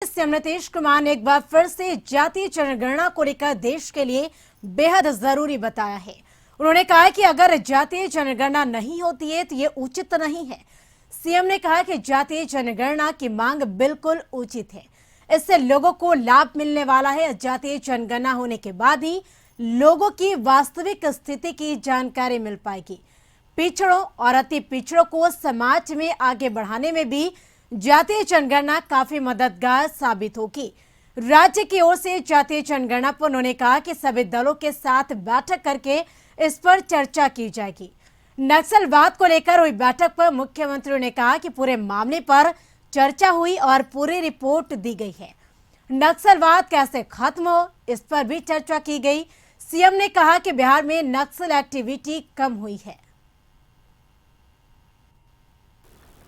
CM Nitish Kumar ने एक बार फिर से जातीय जनगणना को लेकर देश के लिए बेहद जरूरी बताया है। उन्होंने कहा कि अगर जातीय जनगणना नहीं होती है तो ये उचित नहीं है। सीएम ने कहा कि जातीय जनगणना की मांग बिल्कुल उचित है। इससे लोगों को लाभ मिलने वाला है। जातीय जनगणना होने के बाद ही लोगों की वास्तविक स्थिति की जानकारी मिल पाएगी। पिछड़ों और अति पिछड़ों को समाज में आगे बढ़ाने में भी जातीय जनगणना काफी मददगार साबित होगी। राज्य की ओर से जातीय जनगणना पर उन्होंने कहा कि सभी दलों के साथ बैठक करके इस पर चर्चा की जाएगी। नक्सलवाद को लेकर हुई बैठक पर मुख्यमंत्री ने कहा कि पूरे मामले पर चर्चा हुई और पूरी रिपोर्ट दी गई है। नक्सलवाद कैसे खत्म हो, इस पर भी चर्चा की गई। सीएम ने कहा कि बिहार में नक्सल एक्टिविटी कम हुई है।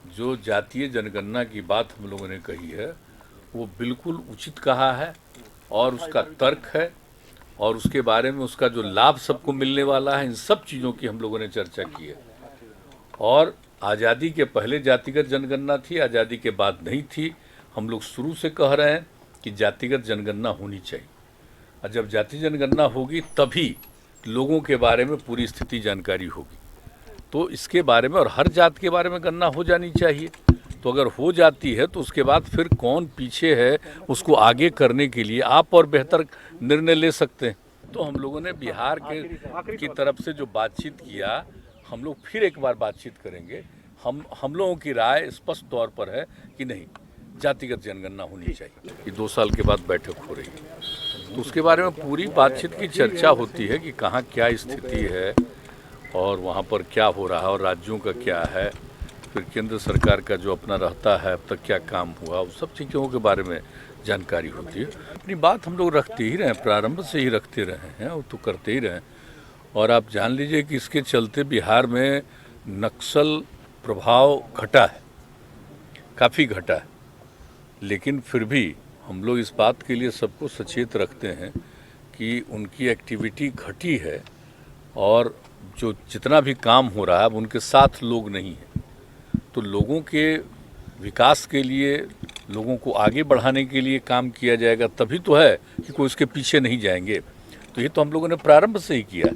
जो जातीय जनगणना की बात हम लोगों ने कही है वो बिल्कुल उचित कहा है और उसका तर्क है और उसके बारे में उसका जो लाभ सबको मिलने वाला है, इन सब चीज़ों की हम लोगों ने चर्चा की है। और आज़ादी के पहले जातिगत जनगणना थी, आज़ादी के बाद नहीं थी। हम लोग शुरू से कह रहे हैं कि जातिगत जनगणना होनी चाहिए और जब जातीय जनगणना होगी तभी लोगों के बारे में पूरी स्थिति जानकारी होगी। तो इसके बारे में और हर जात के बारे में गणना हो जानी चाहिए। तो अगर हो जाती है तो उसके बाद फिर कौन पीछे है उसको आगे करने के लिए आप और बेहतर निर्णय ले सकते हैं। तो हम लोगों ने बिहार की तरफ से जो बातचीत किया, हम लोग फिर एक बार बातचीत करेंगे। हम लोगों की राय स्पष्ट तौर पर है कि नहीं, जातिगत जनगणना होनी चाहिए। कि 2 साल के बाद बैठक हो रही है तो उसके बारे में पूरी बातचीत की चर्चा होती है कि कहाँ क्या स्थिति है और वहाँ पर क्या हो रहा है और राज्यों का क्या है, फिर केंद्र सरकार का जो अपना रहता है अब तक क्या काम हुआ, उस सब चीज़ों के बारे में जानकारी होती है। अपनी बात हम लोग रखते ही रहें, प्रारंभ से ही रखते रहे हैं और तो करते ही रहें। और आप जान लीजिए कि इसके चलते बिहार में नक्सल प्रभाव घटा है, काफ़ी घटा है। लेकिन फिर भी हम लोग इस बात के लिए सबको सचेत रखते हैं कि उनकी एक्टिविटी घटी है और जो जितना भी काम हो रहा है अब उनके साथ लोग नहीं हैं। तो लोगों के विकास के लिए, लोगों को आगे बढ़ाने के लिए काम किया जाएगा, तभी तो है कि कोई उसके पीछे नहीं जाएंगे। तो ये तो हम लोगों ने प्रारंभ से ही किया।